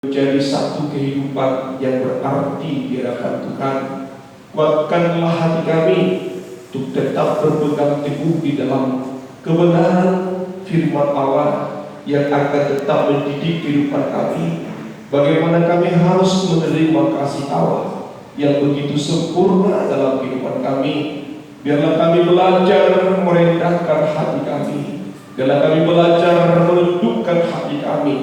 menjadi satu kehidupan yang berarti di hadapan Tuhan. Kuatkanlah hati kami untuk tetap berpegang teguh di dalam kebenaran firman Allah yang akan tetap mendidik kehidupan kami. Bagaimana kami harus menerima kasih Allah yang begitu sempurna dalam kehidupan kami. Biarlah kami belajar merendahkan hati kami. Biarlah kami belajar menundukkan hati kami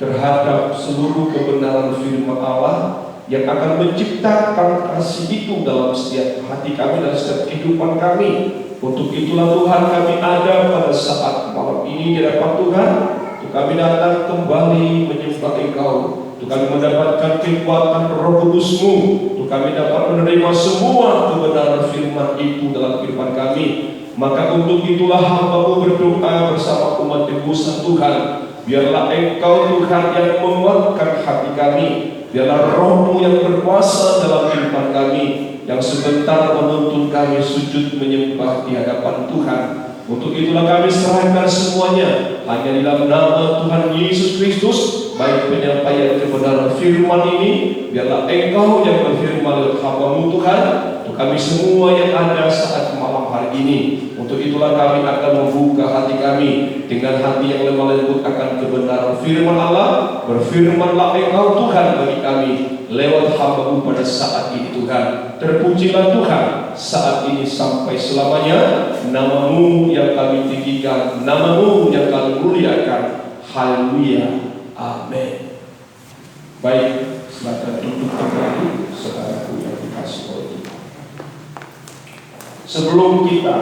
terhadap seluruh kebenaran firman Allah yang akan menciptakan kasih itu dalam setiap hati kami dan setiap kehidupan kami. Untuk itulah Tuhan, kami ada pada saat malam ini di hadapan Tuhan, untuk kami datang kembali menyembah Engkau, untuk kami mendapatkan kekuatan Roh Kudus-Mu, untuk kami dapat menerima semua kebenaran firman itu dalam kehidupan kami. Maka untuk itulah hamba-Mu berdoa bersama umat tebusan Tuhan. Biarlah Engkau Tuhan yang menguatkan hati kami. Biarlah Roh-Mu yang berkuasa dalam kehidupan kami, yang sebentar menuntun kami sujud menyembah di hadapan Tuhan. Untuk itulah kami serahkan semuanya hanya di dalam nama Tuhan Yesus Kristus. Baik penyampaian kebenaran firman ini, biarlah Engkau yang berfirman lewat hamba-Mu Tuhan, untuk kami semua yang ada saat malam hari ini. Untuk itulah kami akan membuka hati kami dengan hati yang lemah lembut akan kebenaran firman Allah. Berfirmanlah Engkau Tuhan bagi kami lewat hamba-Mu pada saat ini Tuhan. Terpujilah Tuhan saat ini sampai selamanya. Nama-Mu yang kami tinggikan, nama-Mu yang kami muliakan. Haleluya. Amin. Baik, silakan duduk kembali saudaraku yang dikasihi oleh Tuhan. Sebelum kita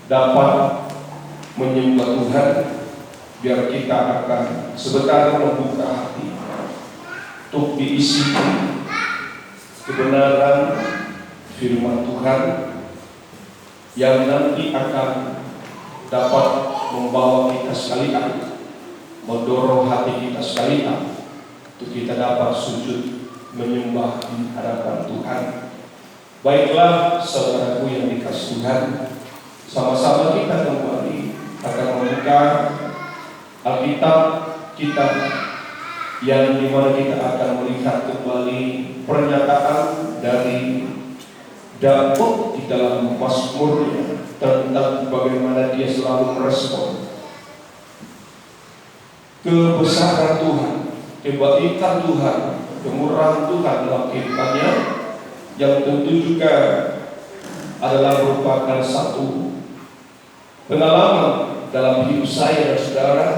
dapat menyembah Tuhan, biar kita akan sebentar membuka hati untuk diisi kebenaran firman Tuhan yang nanti akan dapat membawa kita sekalian, mendorong hati kita sekalian untuk kita dapat sujud menyembah di hadapan Tuhan. Baiklah saudaraku yang dikasihi Tuhan, sama-sama kita kembali akan membuka Alkitab kita, yang dimana kita akan melihat kembali pernyataan dari Daud di dalam Mazmurnya tentang bagaimana dia selalu merespon kebesaran Tuhan, kebaikan Tuhan, kemurahan Tuhan dalam kehidupannya, yang tentu juga adalah merupakan satu pengalaman dalam hidup saya dan saudara,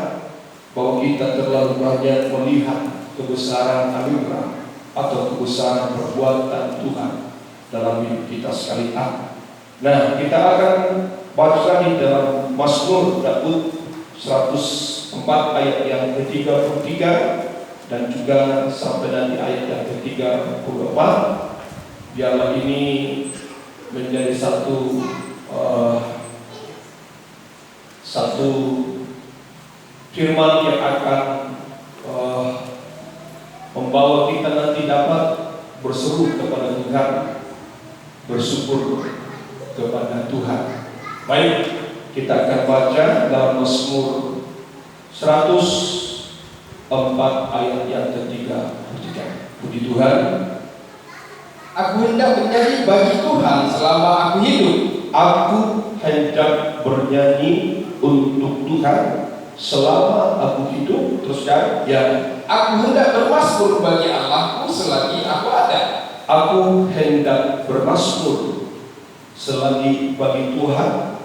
bahwa kita terlalu banyak melihat kebesaran anugerah atau kebesaran perbuatan Tuhan dalam hidup kita sekalian. Nah, kita akan baca di dalam Mazmur Daud 104 ayat yang ke-33 dan juga sampai nanti ayat yang ke-34. Biarlah ini menjadi satu firman yang akan membawa kita nanti dapat berseru kepada Tuhan, bersyukur kepada Tuhan. Baik, kita akan baca dalam Mazmur 104 ayat yang ke-33. Puji Tuhan. Aku hendak bernyanyi bagi Tuhan selama aku hidup. Aku hendak bernyanyi untuk Tuhan selama aku hidup. Teruskan ya. Aku hendak bermazmur bagi Allahku selagi aku ada. Aku hendak bermazmur selagi bagi Tuhan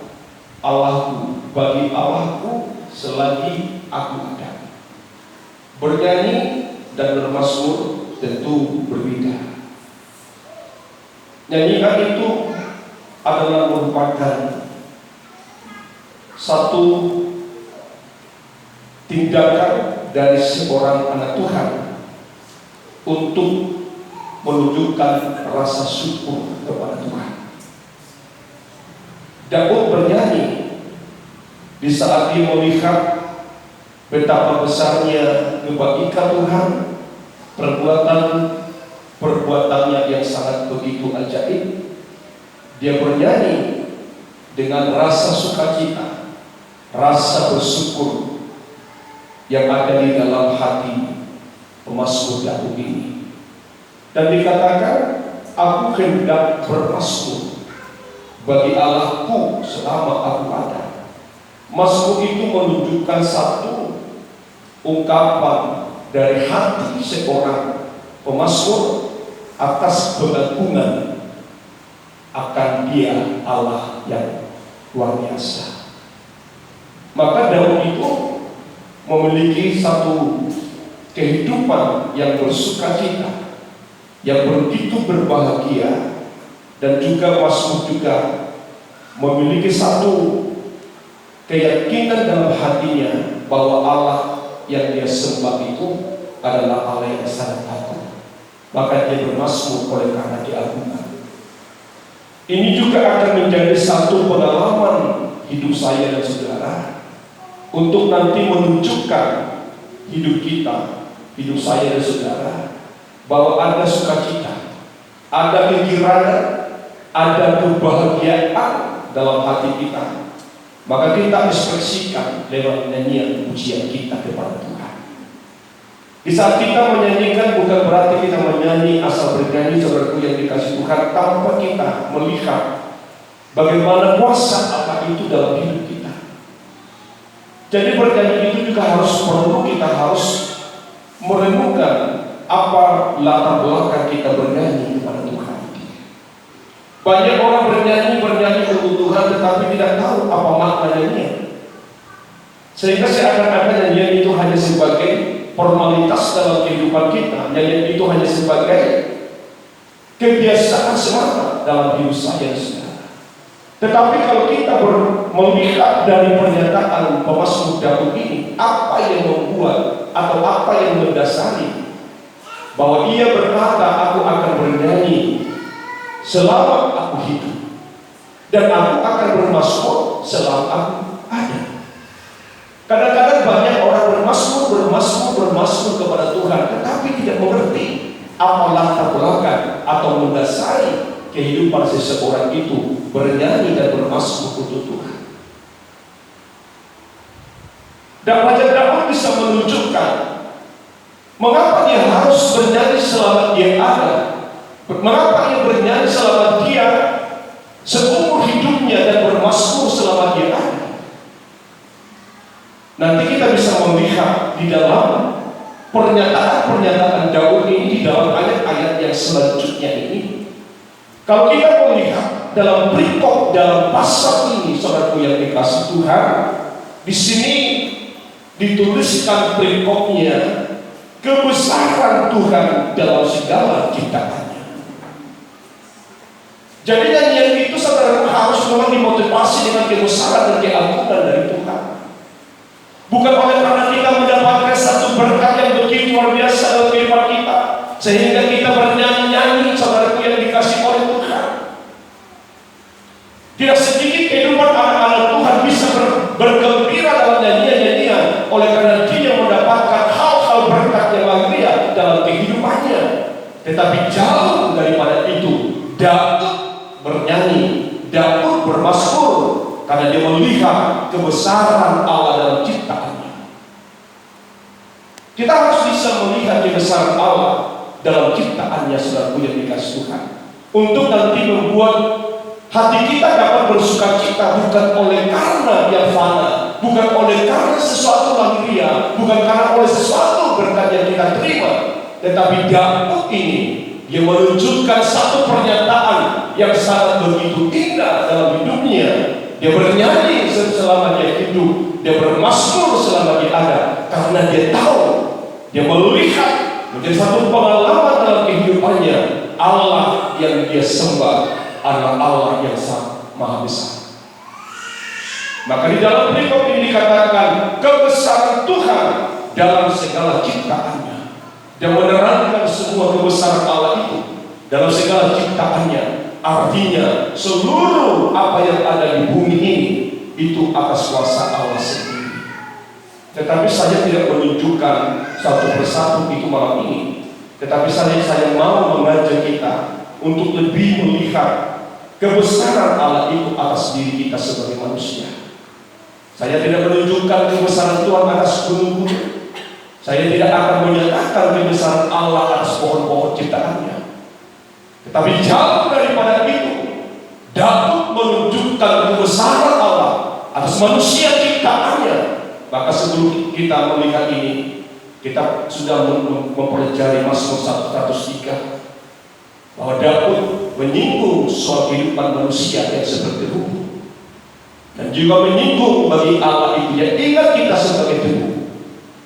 Allahku, bagi Allahku selagi aku ada. Bernyanyi dan bermazmur tentu berbeda. Nyanyian itu adalah merupakan satu tindakan dari seorang anak Tuhan untuk menunjukkan rasa syukur kepada Tuhan. Daud bernyanyi di saat dia melihat betapa besarnya kebaikan Tuhan, perbuatannya yang sangat begitu ajaib. Dia bernyanyi dengan rasa sukacita, rasa bersyukur yang ada di dalam hati pemazmur Daud ini. Dan dikatakan, aku hendak bermazmur bagi Allahku selama aku ada. Mazmur itu menunjukkan satu ungkapan dari hati seorang pemazmur atas pengagungan akan Dia Allah yang luar biasa. Maka Daud itu memiliki satu kehidupan yang bersukacita, yang begitu berbahagia, dan juga mazmur juga memiliki satu keyakinan dalam hatinya bahwa Allah yang dia sembah itu adalah Allah yang sangat agung. Maka dia bermazmur oleh karena diagungkan. Ini juga akan menjadi satu pengalaman hidup saya dan saudara untuk nanti menunjukkan hidup kita, hidup saya dan saudara, bahwa ada sukacita, ada kegirangan, ada kebahagiaan dalam hati kita. Maka kita ekspresikan lewat nyanyian pujian kita kepada Tuhan. Di saat kita menyanyikan bukan berarti kita menyanyi asal bernyanyi, saudaraku yang dikasih Tuhan, tanpa kita melihat bagaimana kuasa Allah itu dalam hidup kita. Jadi bernyanyi itu juga perlu kita harus merenungkan apa latar belakang kita bernyanyi kepada Tuhan. Banyak orang bernyanyi untuk Tuhan tetapi tidak tahu apa makna nyanyian. Sehingga seakan-akan nyanyian itu hanya sebagai formalitas dalam kehidupan kita. Nyanyian itu hanya sebagai kebiasaan semata dalam hidup saya dan saudara. Tetapi kalau kita melihat dari pernyataan pemazmur Daud ini, apa yang membuat atau apa yang mendasari bahwa ia berkata, aku akan bernyanyi selama aku hidup, dan aku akan bermazmur selama aku ada. Kadang-kadang banyak orang bermazmur kepada Tuhan, tetapi tidak mengerti apa latar belakang atau mendasari kehidupan seseorang itu bernyanyi dan bermazmur untuk Tuhan. Dan Raja Daud bisa menunjukkan mengapa dia harus bernyanyi selama dia ada. Mengapa ia bernyanyi selama dia seumur hidupnya dan bermazmur selama dia ada. Nanti kita bisa melihat di dalam pernyataan Daud ini, di dalam ayat-ayat yang selanjutnya ini. Kalau kita melihat dalam perikop dalam pasal ini, saudaraku yang dikasih Tuhan, di sini dituliskan perikopnya kebesaran Tuhan dalam segala ciptaan. Jadi nyanyian itu saudara harus memang dimotivasi dengan kebesaran dan keagungan dari Tuhan. Bukan oleh karena kita mendapatkan satu berkat yang begitu luar biasa dalam kehidupan kita, sehingga kita bernyanyi-nyanyi, saudaraku yang dikasih oleh Tuhan. Tidak sedikit kehidupan anak-anak Tuhan bisa bergembira dalam nyanyian-nyanyian oleh karena dia mendapatkan hal-hal berkat yang luar biasa dalam kehidupannya. Tetapi jauh daripada itu, Daud bernyanyi, Daud bermazmur karena dia melihat kebesaran Allah dalam ciptaannya. Kita harus bisa melihat kebesaran Allah dalam ciptaannya, saudaraku yang dikasih Tuhan, untuk nanti membuat hati kita dapat bersukacita bukan oleh karena yang fana, bukan oleh karena sesuatu lahiriah, bukan karena oleh sesuatu berkat yang kita terima, tetapi Daud ini dia menunjukkan satu pernyataan yang sangat begitu indah dalam hidupnya. Dia bernyanyi selama dia hidup, dia bermazmur selama dia ada, karena dia tahu, dia melihat menjadi satu pengalaman dalam kehidupannya, Allah yang dia sembah adalah Allah yang sangat maha besar. Maka di dalam perikop ini dikatakan kebesaran Tuhan dalam segala ciptaannya. Dia menerangkan semua kebesaran Allah itu dalam segala ciptaannya. Artinya seluruh apa yang ada di bumi ini itu atas kuasa Allah sendiri. Tetapi saya tidak menunjukkan satu persatu itu malam ini. Tetapi saya mau mengajak kita untuk lebih melihat kebesaran Allah itu atas diri kita sebagai manusia. Saya tidak menunjukkan kebesaran Tuhan atas gunung-gunung. Saya tidak akan menyatakan kebesaran Allah atas pohon-pohon ciptaannya. Tetapi jauh daripada itu, Daud menunjukkan kebesaran Allah atas manusia ciptaannya. Maka sebelum kita melihat ini, kita sudah mempelajari Mazmur 103 bahwa Daud menyinggung soal kehidupan manusia yang seperti rumput, dan juga menyinggung bagi Allah itu yang ingat kita sebagai tubuh.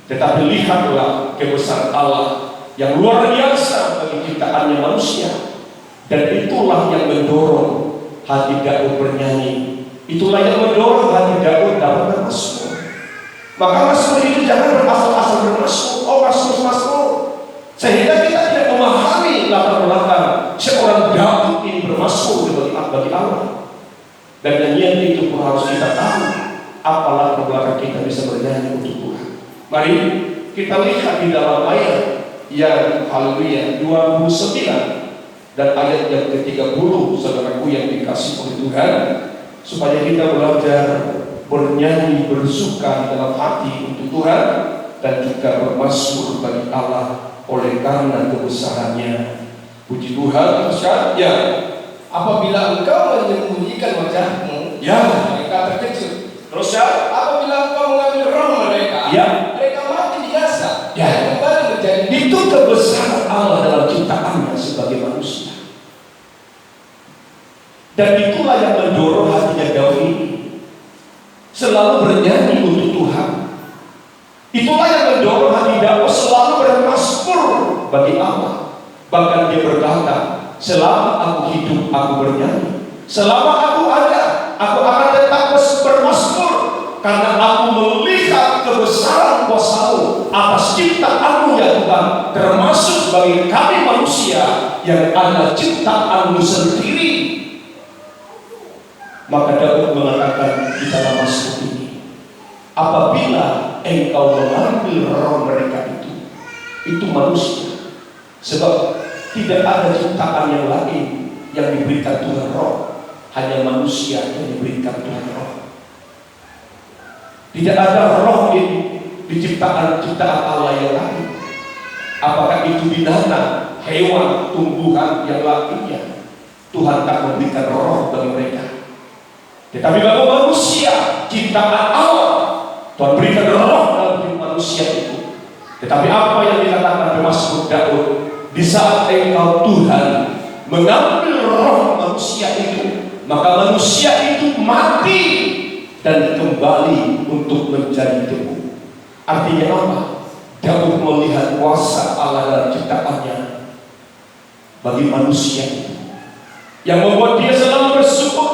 Tetapi lihatlah kebesaran Allah yang luar biasa bagi ciptaannya manusia. Dan itulah yang mendorong hati Daud bernyanyi. Itulah yang mendorong hati Daud dalam bermazmur. Maka mazmur itu jangan berasal-asal bermazmur. Oh, mazmur. Sehingga kita tidak memahami latar belakang seorang Daud ini bermazmur bagi Allah. Dan nyanyian itu pun harus kita tahu apa latar belakang kita bisa bernyanyi untuk Tuhan. Mari kita lihat di dalam ayat yang haleluya 29 dan ayat yang ke-30, saudaraku yang dikasih oleh Tuhan, supaya kita belajar bernyanyi bersuka di dalam hati untuk Tuhan dan juga bermazmur bagi Allah oleh karena kebesarannya. Puji Tuhan. Ya, apabila engkau menyembunyikan wajahmu, ya, mereka terkejut. Terus ya, apabila engkau mengambil roh mereka, ya, mereka mati binasa. Ya, kembali menjadi. Itu kebesaran Allah dalam ciptaannya sebagai manusia. Dan itulah yang mendorong hatinya Daud ini selalu bernyanyi untuk Tuhan. Itulah yang mendorong hati Daud selalu bermazmur bagi Allah. Bahkan dia berkata, selama aku hidup aku bernyanyi, selama aku ada aku akan tetap bermazmur, karena aku melihat kebesaran kuasa-Mu atas ciptaan-Mu ya Tuhan, termasuk bagi kami manusia yang adalah ciptaan-Mu sendiri. Maka Daud mengatakan di dalam mazmur ini, apabila engkau mengambil roh mereka itu manusia, sebab tidak ada ciptaan yang lain yang diberikan Tuhan roh, hanya manusia yang diberikan Tuhan roh. Tidak ada roh di ciptaan Allah yang lain. Apakah itu binatang, hewan, tumbuhan yang lainnya, Tuhan tak memberikan roh bagi mereka. Tetapi bagi manusia, ciptaan Allah, Tuhan berikan roh dalam hidup manusia itu. Tetapi apa yang dikatakan Mazmur Daud, di saat engkau Tuhan mengambil roh manusia itu, maka manusia itu mati dan kembali untuk menjadi debu. Artinya apa? Daud melihat kuasa Allah dalam ciptaannya bagi manusia itu, yang membuat dia selalu bersyukur,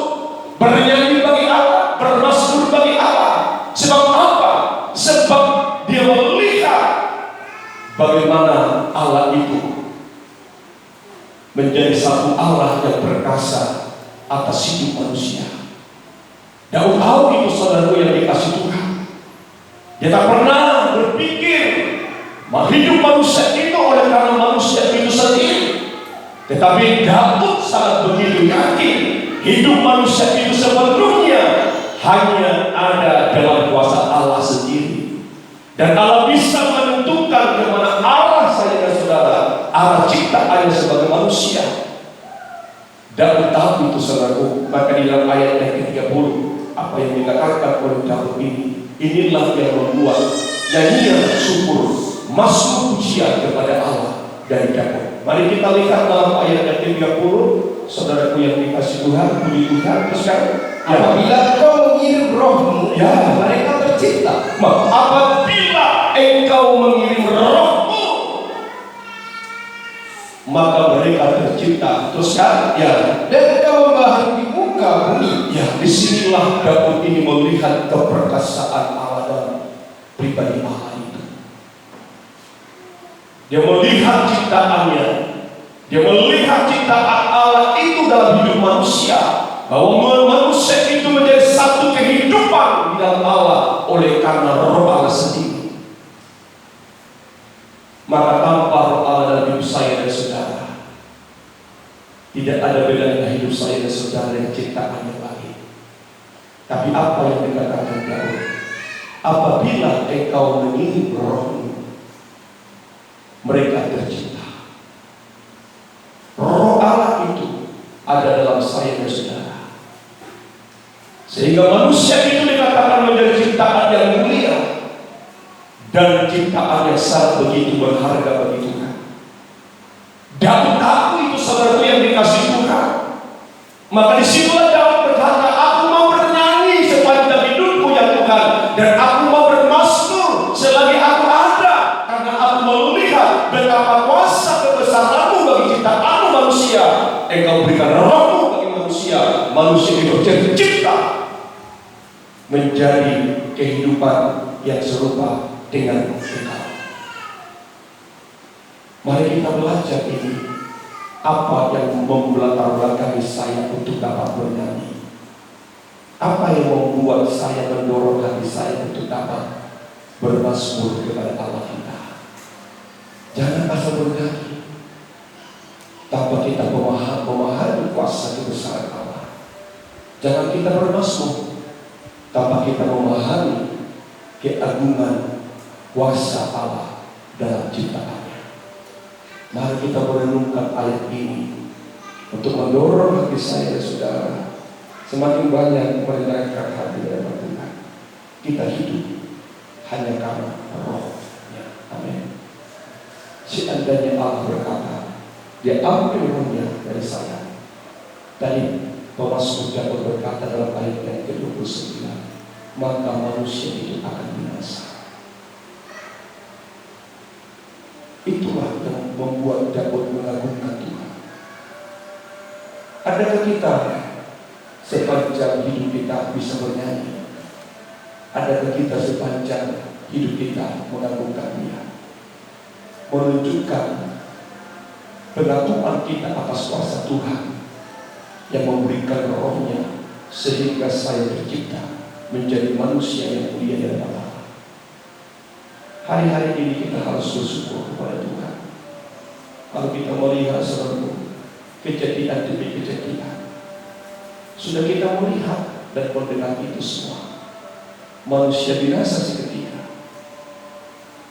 bernyanyi bagi Allah, bermazmur bagi Allah. Sebab apa? Sebab dia melihat bagaimana Allah itu menjadi satu Allah yang perkasa atas hidup manusia. Daud tahu itu, saudaraku yang dikasih Tuhan. Dia tak pernah berpikir hidup manusia itu oleh karena manusia itu sendiri. Tetapi Daud sangat begitu yakin hidup manusia itu sepenuhnya hanya ada dalam kuasa Allah sendiri. Dan Allah bisa menentukan kemana arah saya dan saudara, arah ciptaannya sebagai manusia. Daud tahu itu, saudaraku. Maka di dalam ayat yang ke-30, apa yang dikatakan oleh Daud ini, inilah yang membuat nyanyian syukur, mazmur pujian kepada Allah dari Daud. Mari kita lihat dalam ayat yang ke-30, saudaraku yang dikasih Tuhan, puji Tuhan. Terus kan, apabila engkau mengirim rohmu, ya, mereka tercipta. Apabila engkau mengirim rohmu, maka mereka tercipta. Terus kan, ya, dan engkau membahas di muka bumi. Ya, disinilah Daud ini melihat keperkasaan Allah dalam pribadi Allah itu. Dia melihat ciptaannya, dia melihat ciptaan Allah itu dalam hidup manusia, bahwa manusia itu menjadi satu kehidupan di dalam Allah oleh karena roh Allah sendiri. Maka tanpa roh Allah dalam hidup saya dan saudara, tidak ada bedanya hidup saya dan saudara dengan ciptaan yang lain. Tapi apa yang dikatakan Daud, apabila engkau mengirim rohmu, mereka tercipta. Roh Allah itu ada dalam saya dan saudara, sehingga manusia itu dikatakan menjadi ciptaan yang mulia dan ciptaan yang sangat begitu berharga bagi Tuhan. Daud tahu itu saudaraku yang dikasih Tuhan. Maka disitulah Daud berkata, aku mau bernyanyi sepanjang hidupku ya Tuhan, dan aku mau bermasmur selagi aku ada, karena aku mau melihat betapa kuasa kebesaranmu bagi ciptaanmu manusia. Engkau berikan rohmu bagi manusia, manusia itu tercipta menjadi kehidupan yang serupa dengan Engkau. Mari kita belajar ini. Apa yang membelatar belakangi saya untuk dapat bernyanyi? Apa yang membuat saya mendorong hati saya untuk dapat bermasmur kepada Allah kita? Jangan asal bernyanyi tanpa kita memahami kuasa kebesaran Allah. Jangan kita bermasmur tanpa kita memahami keagungan kuasa Allah dalam ciptaan. Mari kita merenungkan ayat ini untuk mendorong hati saya dan saudara semakin banyak merendahkan hati dalam Tuhan. Kita hidup hanya karena rohnya. Amin. Seandainya Allah berkata, Dia ambil rohnya dari saya. Tadi Pemasmur Daud berkata dalam ayat yang ke-29, maka manusia itu akan binasa. Itulah yang membuat Daud mengagungkan Tuhan. Adakah kita sepanjang hidup kita bisa bernyanyi? Adakah kita sepanjang hidup kita mengagungkan Dia? Menunjukkan pengakuan kita atas kuasa Tuhan yang memberikan rohnya sehingga saya tercipta menjadi manusia yang mulia dan Allah. Hari-hari ini kita harus bersyukur kepada Tuhan. Kalau kita melihat seluruh kejadian demi kejadian, sudah kita melihat dan mendengar itu semua. Manusia binasa seketika.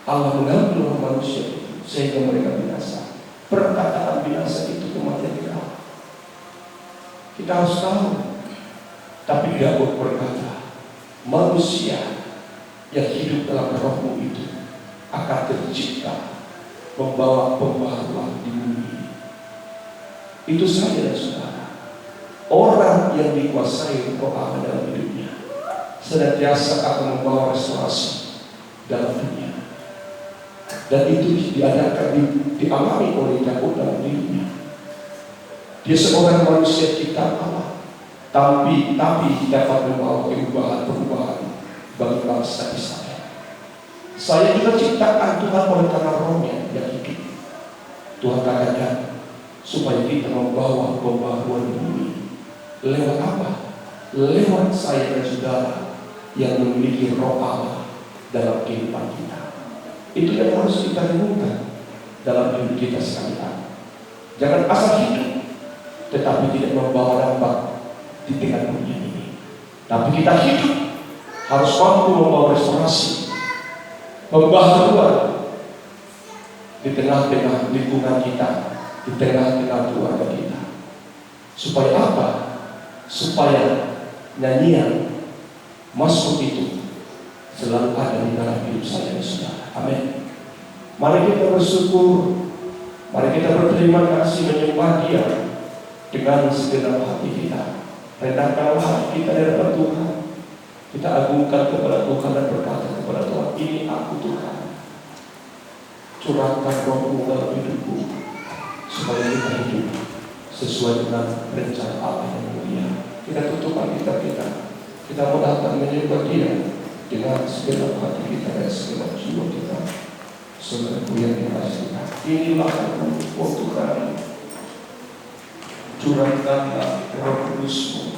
Allah mengambil roh manusia itu sehingga mereka binasa. Perkataan binasa itu kematian kita. Kita harus tahu. Tapi Daud berkata, manusia yang hidup dalam rohmu itu akan tercipta membawa pembaharuan di bumi. Itu saja dan saudara. Orang yang dikuasai roh Allah dalam hidupnya senantiasa akan membawa restorasi dalam dunia. Dan itu dialami oleh Daud dalam hidupnya. Dia seorang manusia ciptaan Allah, tapi dapat membawa perubahan bagi bangsa Israel. Saya juga ciptakan Tuhan oleh karena rohnya yang hidup. Tuhan katakan supaya kita membawa pembaharuan bumi. Lewat apa? Lewat saya dan saudara yang memiliki roh Allah dalam kehidupan kita. Itu yang harus kita renungkan dalam hidup kita sekalian. Jangan asal hidup tetapi tidak membawa dampak di tengah dunia ini. Tapi kita hidup harus mampu membawa restorasi, pembaharuan di tengah-tengah lingkungan kita, di tengah-tengah keluarga kita. Supaya apa? Supaya nyanyian masuk itu selalu ada di dalam hidup saya dan saudara. Amin. Mari kita bersyukur, mari kita berterima kasih menyembah Dia dengan segenap hati kita. Rendahkanlah hati kita di hadapan Tuhan. Kita agungkan kepada Tuhan dan berkata kepada Tuhan, ini aku Tuhan. Curahkan rohmu dalam hidupku supaya kita hidup sesuai dengan rencana Allah yang mulia. Kita tutup alkitab kita. Kita mau datang menyembah Dia dengan segenap hati kita dan segenap jiwa kita. Saudaraku yang dikasihi, inilah aku, oh Tuhan. Curahkanlah Roh Kudus-Mu